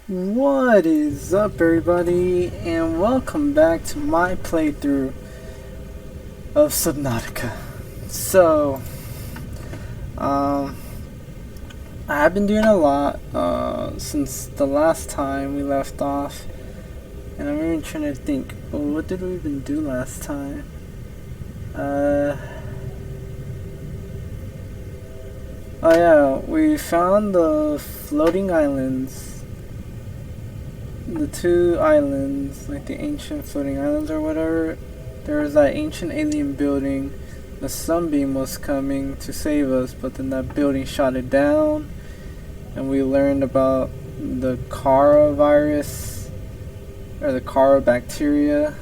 What is up, everybody, and welcome back to my playthrough of Subnautica. So, I've been doing a lot since the last time we left off, and I'm even trying to think, what did we even do last time? Oh yeah, we found the floating islands. The two islands, like the ancient floating islands or whatever. There was that ancient alien building. The sunbeam was coming to save us, but then that building shot it down. And we learned about the Kara virus, or the Kara bacteria.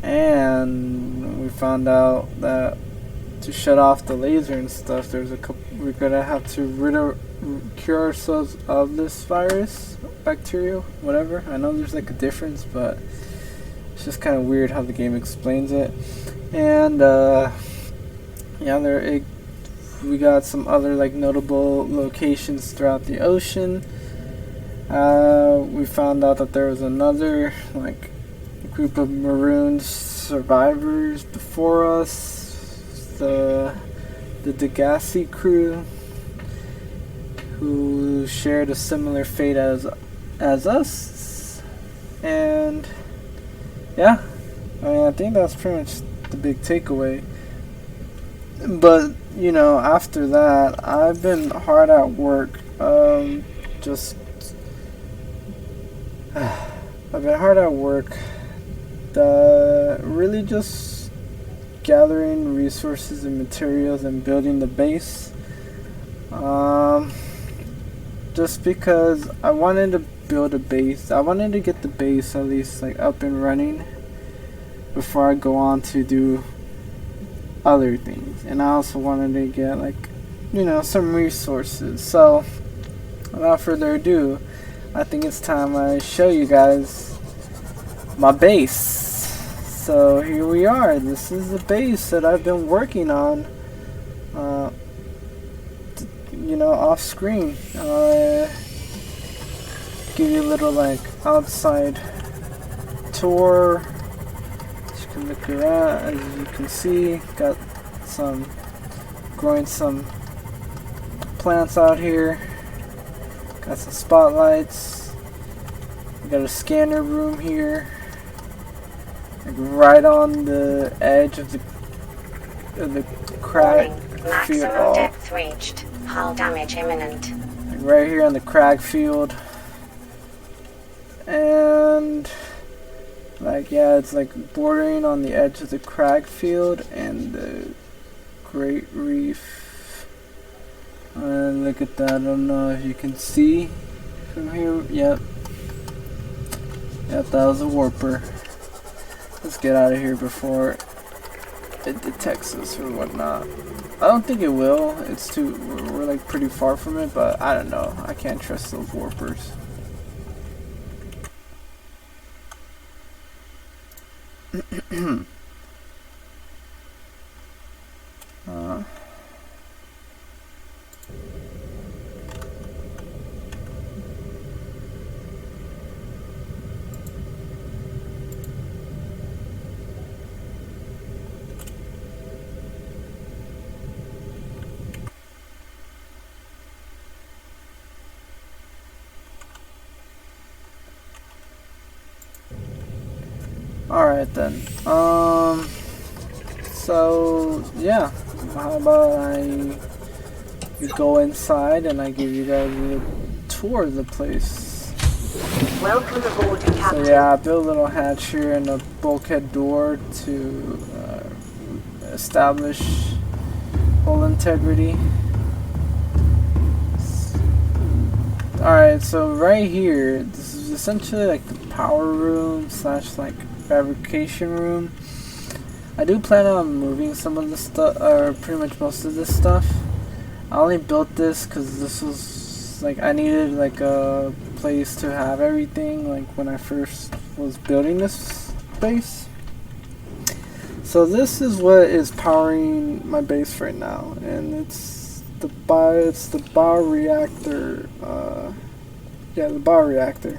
And we found out that to shut off the laser and stuff, there's a couple, we're gonna have to cure ourselves of this virus, bacteria, whatever. I know there's like a difference, but it's just kind of weird how the game explains it. And yeah, we got some other like notable locations throughout the ocean. We found out that there was another like group of marooned survivors before us. The Degassi crew, who shared a similar fate as us, and yeah, I mean, I think that's pretty much the big takeaway. But you know, after that, I've been hard at work. Just I've been hard at work. Really just gathering resources and materials and building the base. Just because I wanted to build a base. I wanted to get the base at least like up and running before I go on to do other things. And I also wanted to get like, you know, some resources. So without further ado, I think it's time I show you guys my base. So here we are. This is the base that I've been working on, you know, off screen. Give you a little like outside tour. As you can look around, as you can see, got some growing some plants out here. Got some spotlights. We got a scanner room here. Like right on the edge of the crag field. Maximum depth reached. Hull damage imminent. Like right here on the crag field. And like, yeah, it's like bordering on the edge of the crag field and the Great Reef. Look at that. I don't know if you can see from here. Yep, that was a warper. Let's get out of here before it detects us or whatnot. I don't think it will. It's too. We're like pretty far from it, but I don't know. I can't trust those warpers. Alright then. So yeah, how about you go inside and I give you guys a tour of the place. Welcome aboard, Captain. So yeah, I built a little hatch here and a bulkhead door to establish hull integrity. Alright, so right here, this is essentially like the power room slash like fabrication room. I do plan on moving some of the stuff, or pretty much most of this stuff. I only built this because this was like, I needed like a place to have everything like when I first was building this base. So this is what is powering my base right now, and it's the bioreactor yeah, the bioreactor.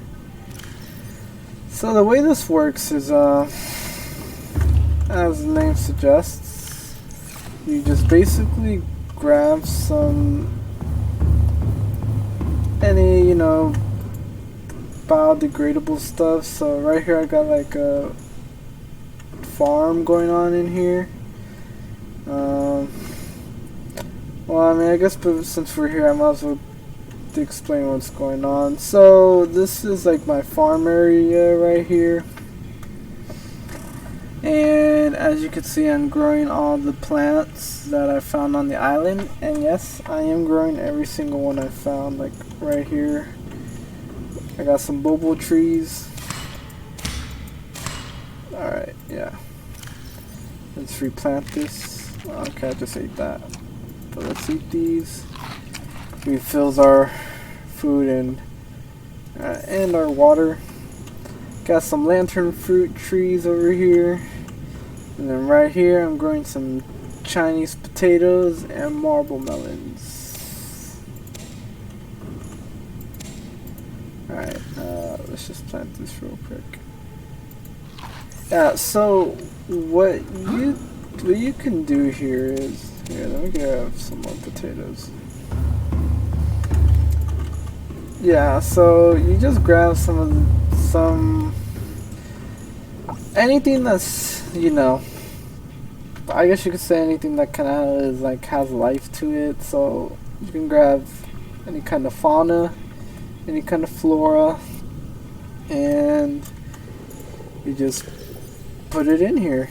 So the way this works is, as the name suggests, you just basically grab any, you know, biodegradable stuff. So right here I got like a farm going on in here. Well, I mean, I guess since we're here, I might as well explain what's going on. So this is like my farm area right here, and as you can see, I'm growing all the plants that I found on the island. And yes, I am growing every single one I found. Like right here, I got some bobo trees. Alright, yeah, let's replant this. Okay, I just ate that, but let's eat these. Refills our food and our water. Got some lantern fruit trees over here, and then right here I'm growing some Chinese potatoes and marble melons. Alright, let's just plant this real quick. Yeah, so what you can do here is, here, let me grab some more potatoes. Yeah, so you just grab anything that's, you know, I guess you could say anything that kind of is like has life to it. So you can grab any kind of fauna, any kind of flora, and you just put it in here.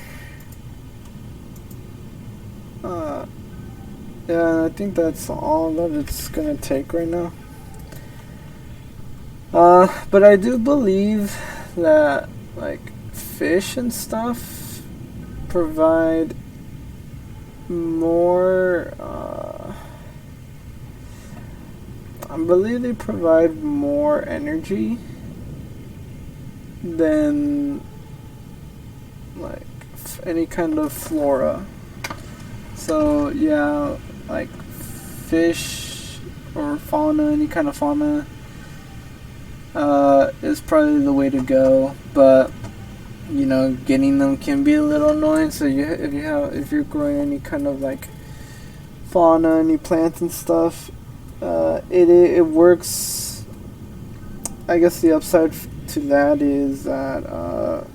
Yeah, I think that's all that it's gonna take right now. But I do believe that like fish and stuff provide more, I believe they provide more energy than like any kind of flora. So yeah, like fish or fauna, any kind of fauna is probably the way to go, but you know, getting them can be a little annoying. So if you're growing any kind of like fauna, any plants and stuff, it works. I guess the upside to that is that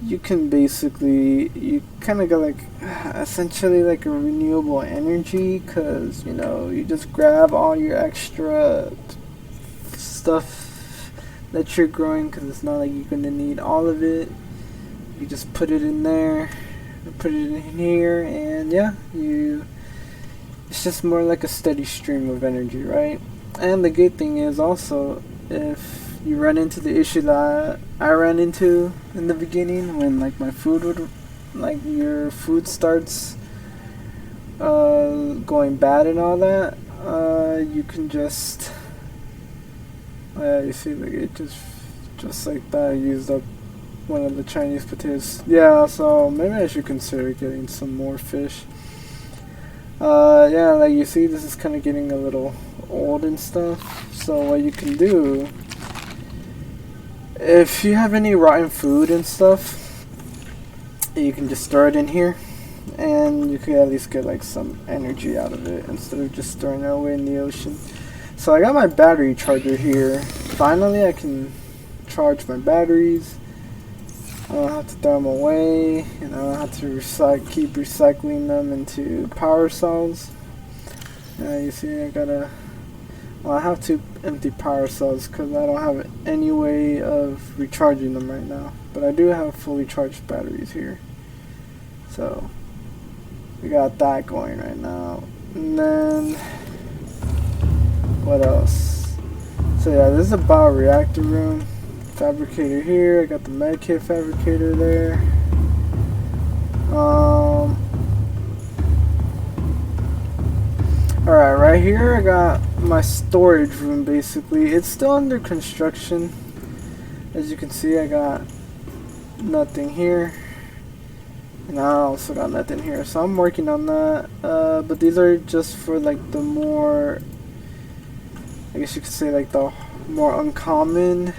you can basically, you kind of got like essentially like a renewable energy, because you know, you just grab all your extra stuff that you're growing, because it's not like you're gonna need all of it. You just put it in there, put it in here, and yeah, it's just more like a steady stream of energy, right? And the good thing is also, if you run into the issue that I ran into in the beginning, when like my food would, like your food starts going bad and all that, you can just you see, like it just like that, I used up one of the Chinese potatoes. Yeah, so maybe I should consider getting some more fish. Yeah, like you see, this is kind of getting a little old and stuff. So what you can do, if you have any rotten food and stuff, you can just store it in here, and you can at least get like some energy out of it instead of just throwing it away in the ocean. So I got my battery charger here. Finally I can charge my batteries. I don't have to throw them away, and I don't have to keep recycling them into power cells. You see, I have two empty power cells because I don't have any way of recharging them right now. But I do have fully charged batteries here. So we got that going right now. And then what else? So yeah, this is a bioreactor room. Fabricator here. I got the medkit fabricator there. Alright, right here I got my storage room basically. It's still under construction. As you can see, I got nothing here. And I also got nothing here. So I'm working on that. But these are just for like the more I guess you could say like the more uncommon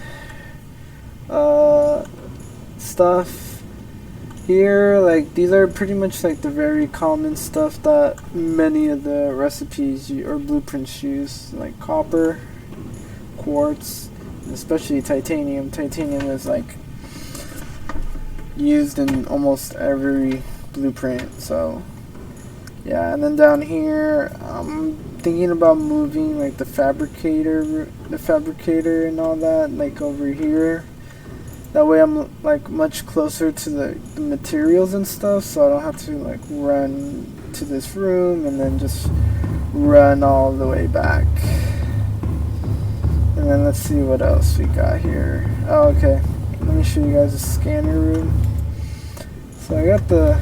stuff here. Like these are pretty much like the very common stuff that many of the recipes or blueprints use, like copper, quartz, and especially titanium. Titanium is like used in almost every blueprint. So yeah, and then down here I'm thinking about moving like the fabricator and all that like over here. That way I'm like much closer to the materials and stuff, so I don't have to like run to this room and then just run all the way back. And then let's see what else we got here. Oh, okay. Let me show you guys the scanner room. So I got the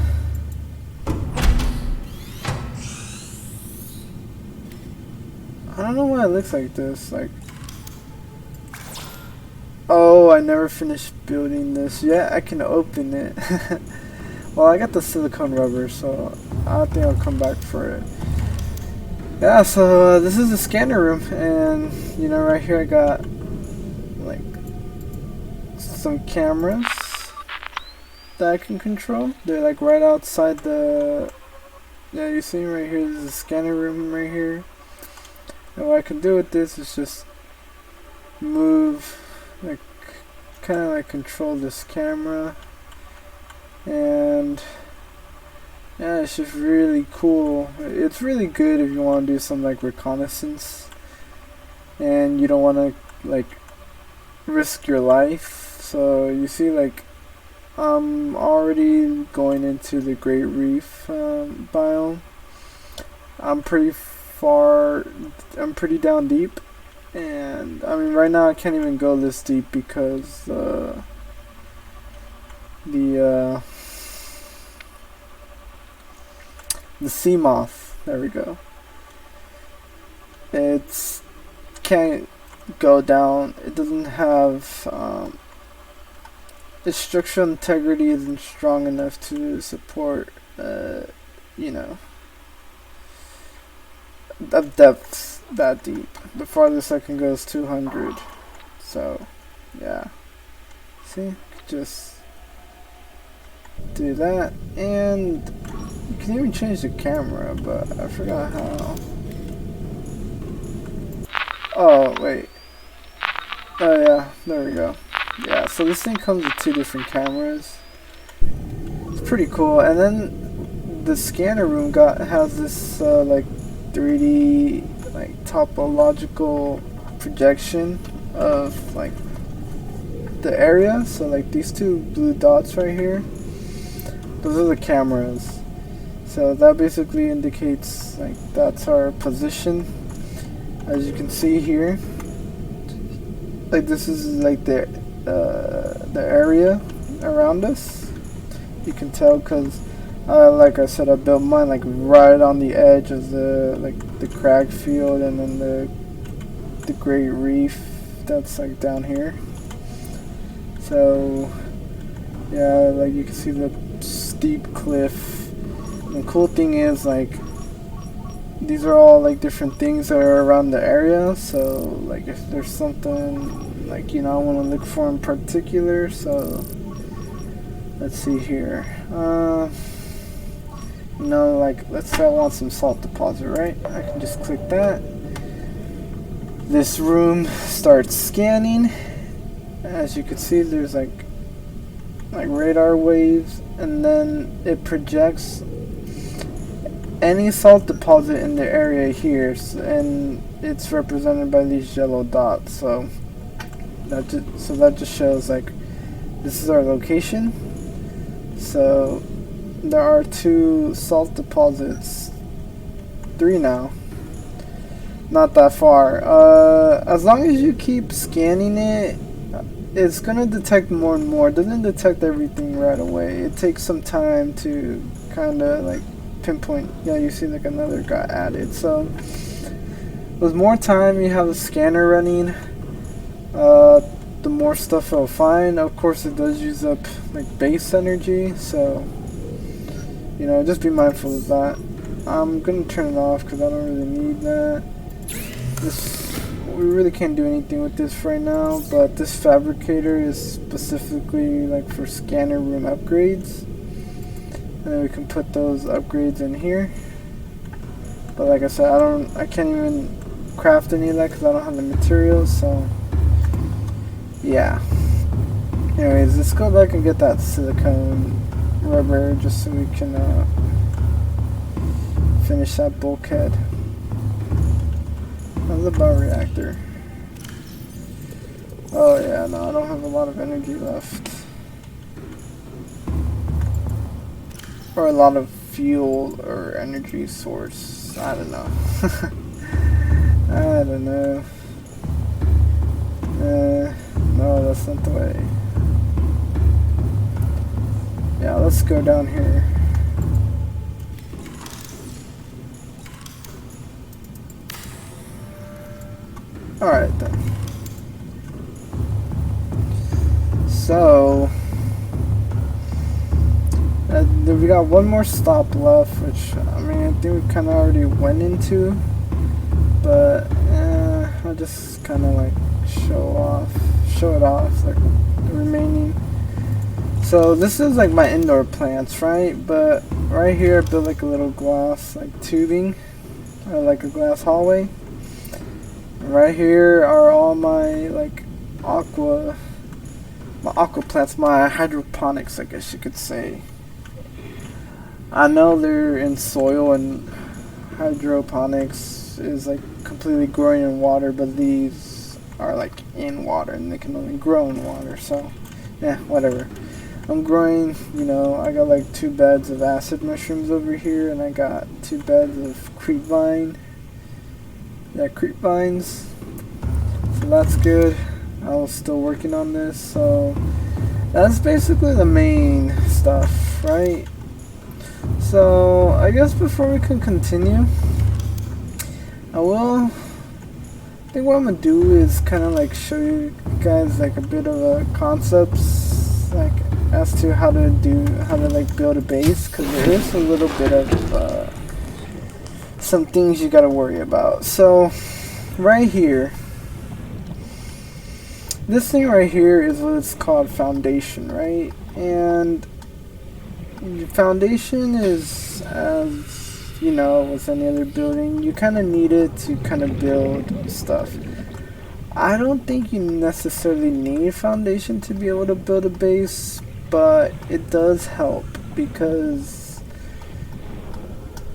I don't know why it looks like this. Like, oh, I never finished building this yet. I can open it. Well, I got the silicone rubber, so I think I'll come back for it. Yeah, so this is the scanner room, and you know, right here I got like some cameras that I can control. They're like right outside the. Yeah, you see right here. This is the scanner room right here. And what I can do with this is just move, like, kind of like control this camera, and yeah, it's just really cool. It's really good if you want to do some like reconnaissance and you don't want to like risk your life. So you see, like, I'm already going into the Great Reef biome. I'm pretty down deep, and I mean right now I can't even go this deep because the sea moth, there we go, it's can't go down. It doesn't have its structural integrity isn't strong enough to support you know, of depths that deep. The farthest I can go is 200. So yeah, see, just do that, and you can even change the camera, but I forgot how. Oh wait, oh yeah, there we go. Yeah, so this thing comes with 2 different cameras. It's pretty cool. And then the scanner room has this like 3D like topological projection of like the area. So like these 2 blue dots right here, those are the cameras. So that basically indicates like that's our position, as you can see here. Like this is like the area around us. You can tell because like I said, I built mine like right on the edge of the crag field, and then the Great Reef that's like down here. So yeah, like you can see the steep cliff. And the cool thing is, like, these are all like different things that are around the area. So like if there's something like, you know, I want to look for in particular. So let's see here. You know, like, let's say I want some salt deposit, right? I can just click that. This room starts scanning. As you can see, there's like radar waves, and then it projects any salt deposit in the area here, and it's represented by these yellow dots. So that just shows like this is our location. So there are 2 salt deposits, 3 now, not that far. As long as you keep scanning it, it's gonna detect more and more. It doesn't detect everything right away. It takes some time to kind of like pinpoint. Yeah, you see like another got added. So with more time you have a scanner running, the more stuff it'll find. Of course, it does use up like base energy, so you know, just be mindful of that. I'm gonna turn it off because I don't really need that. This we really can't do anything with this right now, but this fabricator is specifically like for scanner room upgrades. And then we can put those upgrades in here. But like I said, I can't even craft any of that because I don't have the materials, so yeah. Anyways, let's go back and get that silicone rubber just so we can finish that bulkhead. How's the bioreactor? Oh yeah, no, I don't have a lot of energy left. Or a lot of fuel or energy source. I don't know. I don't know. No, that's not the way. Yeah, let's go down here. Alright then. So we got one more stop left, which I mean I think we kind of already went into, but I'll just kind of like show it off like the remaining. So this is like my indoor plants, right? But right here I built like a little glass like tubing, or like a glass hallway. Right here are all my like aqua plants, my hydroponics, I guess you could say. I know they're in soil and hydroponics is like completely growing in water, but these are like in water and they can only grow in water, so yeah, whatever. I'm growing, you know, I got like 2 beds of acid mushrooms over here, and I got 2 beds of creep vine. Yeah, creep vines. So that's good. I was still working on this, so that's basically the main stuff, right? So I guess before we can continue, I think what I'm gonna do is kind of like show you guys like a bit of a concepts, like as to how to like build a base, because there is a little bit of some things you gotta worry about. So right here, this thing right here is what it's called foundation, right? And foundation is, as you know, with any other building, you kind of need it to kind of build stuff. I don't think you necessarily need foundation to be able to build a base, but it does help because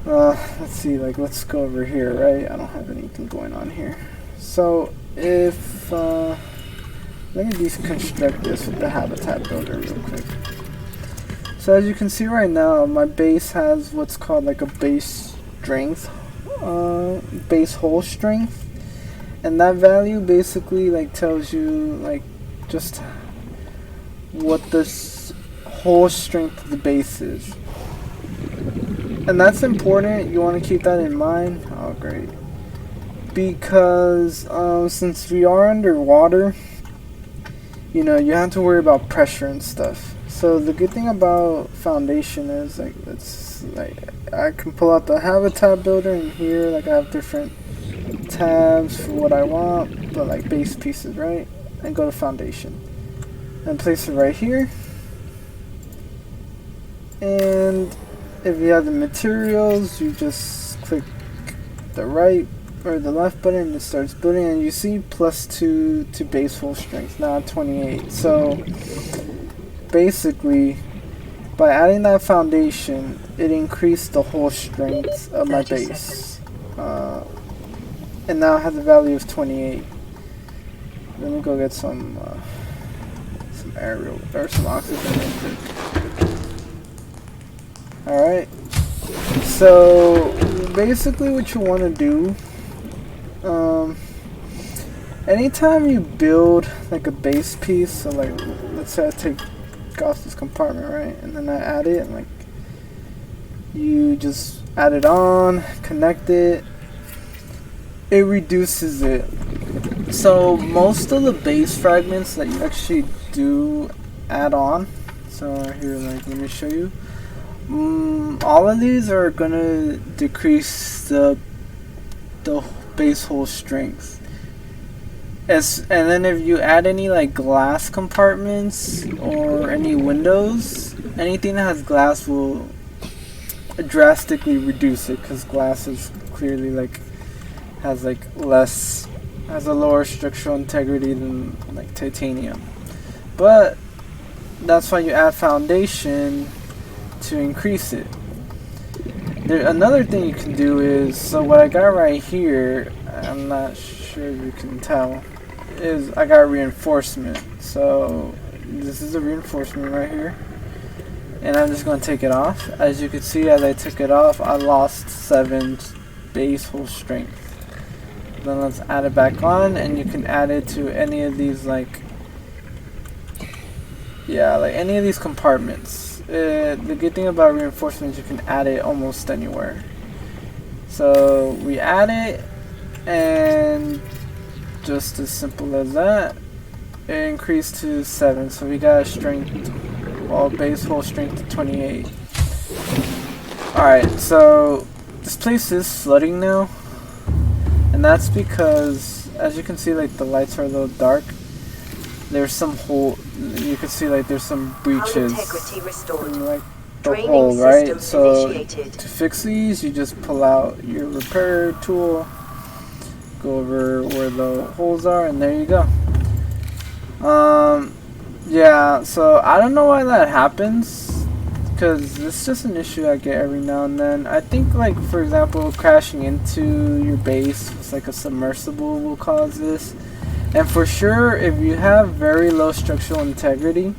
let's see, like let's go over here, right? I don't have anything going on here. So if let me deconstruct this with the habitat builder real quick. So as you can see right now, my base has what's called like a base strength, base hull strength, and that value basically like tells you like just what this whole strength of the base is. And that's important, you want to keep that in mind. Oh great. Because since we are underwater, you know, you have to worry about pressure and stuff. So the good thing about foundation is like it's like I can pull out the habitat builder in here, like I have different tabs for what I want, but like base pieces, right? And go to foundation and place it right here. And if you have the materials, you just click the right or the left button and it starts building, and you see +2 to base full strength, now 28. So basically by adding that foundation, it increased the whole strength of my base, and now I have the value of 28. Let me go get some aerial or some oxygen real quick. Alright, so basically what you want to do, anytime you build like a base piece, so like let's say I take off this compartment, right, and then I add it, and like you just add it on, connect it, it reduces it. So most of the base fragments that you actually do add on, so here, like let me show you, all of these are gonna decrease the base hull strength. And then if you add any like glass compartments or any windows, anything that has glass will drastically reduce it, because glass is clearly like has a lower structural integrity than like titanium. But that's why you add foundation to increase it. Another thing you can do is, so what I got right here, I'm not sure if you can tell, is I got reinforcement. So this is a reinforcement right here, and I'm just going to take it off. As you can see, as I took it off, I lost 7 base hull strength. Then let's add it back on, and you can add it to any of these any of these compartments. The good thing about reinforcement is you can add it almost anywhere. So we add it, and just as simple as that, it increased to 7. So we got a strength, base hull strength to 28. Alright, so this place is flooding now, and that's because, as you can see, like the lights are a little dark. There's some hole. You can see like there's some breaches in like the hole, right? So to fix these, you just pull out your repair tool, go over where the holes are, and there you go. Yeah. So I don't know why that happens, because it's just an issue I get every now and then. I think, like, for example, crashing into your base with like a submersible will cause this. And for sure, if you have very low structural integrity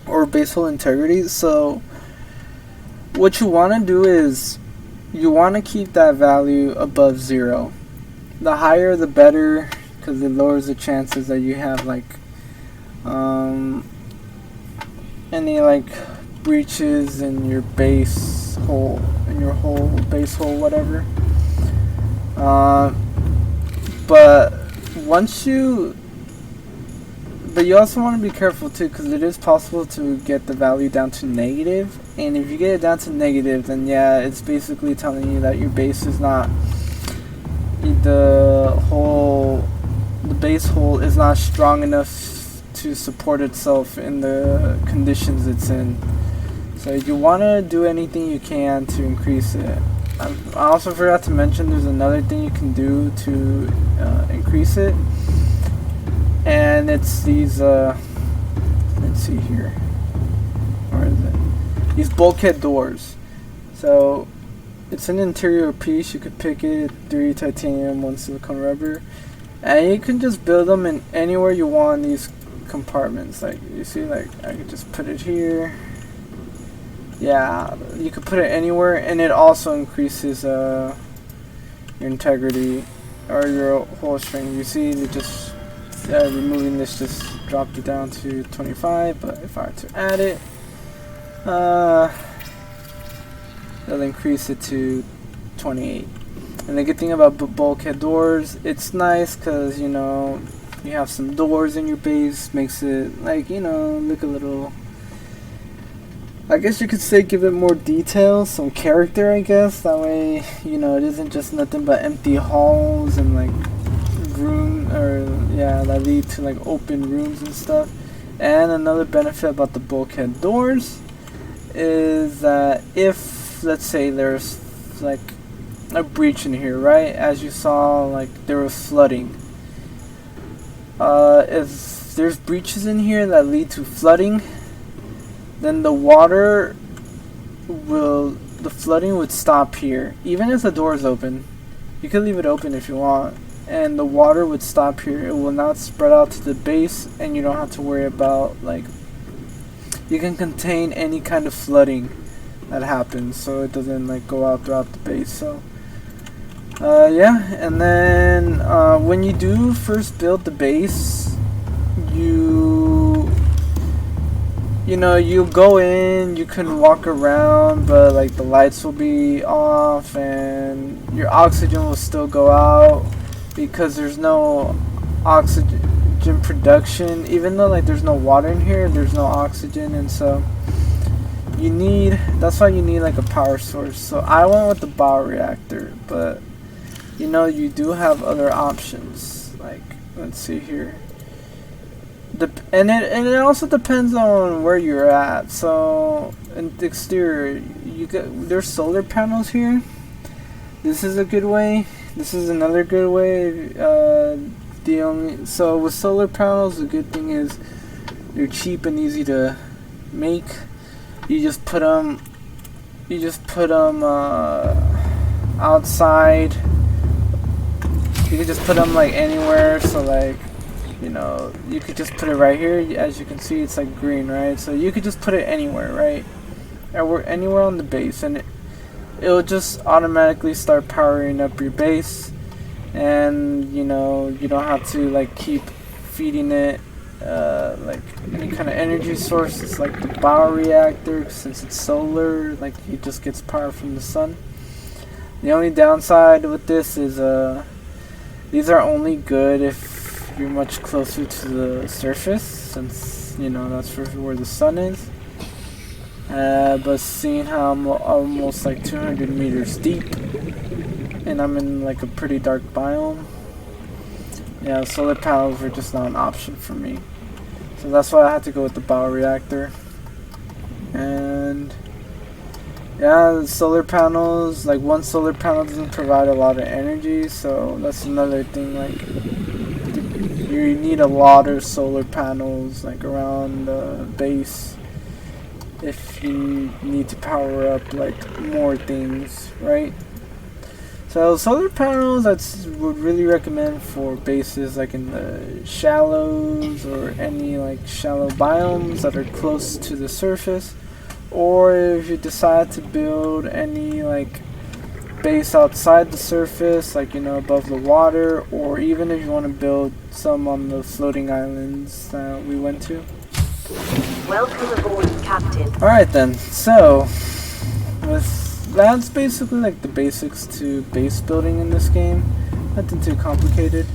or base hull integrity, so what you want to do is you want to keep that value above 0. The higher the better, because it lowers the chances that you have like any like breaches in your base hull, base hull, whatever. But you also want to be careful too, because it is possible to get the value down to negative, and if you get it down to negative, then yeah, it's basically telling you that your base is not, the base hull is not strong enough to support itself in the conditions it's in. So you want to do anything you can to increase it. I also forgot to mention there's another thing you can do to increase it, and it's these let's see here, where is it? These bulkhead doors. So it's an interior piece. You could pick it, 3 titanium, 1 silicone rubber, and you can just build them in anywhere you want in these compartments. Like you see, like I could just put it here. Yeah, you could put it anywhere, and it also increases your integrity or your hull strength. You see, it just removing this just dropped it down to 25. But if I were to add it, it'll increase it to 28. And the good thing about bulkhead doors, it's nice because, you know, you have some doors in your base, makes it like, you know, look a little, I guess you could say, give it more detail, some character, I guess. That way, you know, it isn't just nothing but empty halls and like room, or yeah, that lead to like open rooms and stuff. And another benefit about the bulkhead doors is that if, let's say, there's like a breach in here, right? As you saw, like there was flooding. If there's breaches in here that lead to flooding, then the flooding would stop here. Even if the door is open, you can leave it open if you want, and the water would stop here. It will not spread out to the base, and you don't have to worry about, like, you can contain any kind of flooding that happens, so it doesn't like go out throughout the base. So yeah, and then when you do first build the base, you go in, you can walk around, but like the lights will be off and your oxygen will still go out because there's no oxygen production. Even though like there's no water in here, there's no oxygen, and so that's why you need like a power source. So I went with the bioreactor, but you know, you do have other options. Like let's see here. And it also depends on where you're at. So in the exterior, there's solar panels here. This is a good way. This is another good way. So with solar panels, the good thing is they're cheap and easy to make. You just put them. Outside. You can just put them like anywhere. So like, you know, you could just put it right here. As you can see, it's like green, right? So you could just put it anywhere, right? Anywhere on the base, and it'll just automatically start powering up your base. And you know, you don't have to like keep feeding it like any kind of energy source. It's like the bioreactor, since it's solar, like it just gets power from the sun. The only downside with this is these are only good if you're much closer to the surface, since you know that's where the sun is. But seeing how I'm almost like 200 meters deep, and I'm in like a pretty dark biome, yeah, solar panels are just not an option for me. So that's why I had to go with the bioreactor. And yeah, the solar panels, like one solar panel doesn't provide a lot of energy, so that's another thing. Like you need a lot of solar panels like around the base if you need to power up like more things, right? So solar panels I would really recommend for bases like in the shallows or any like shallow biomes that are close to the surface, or if you decide to build any like base outside the surface, like you know, above the water, or even if you want to build some on the floating islands that we went to. Welcome aboard, Captain. Alright then, so that's basically like the basics to base building in this game. Nothing too complicated.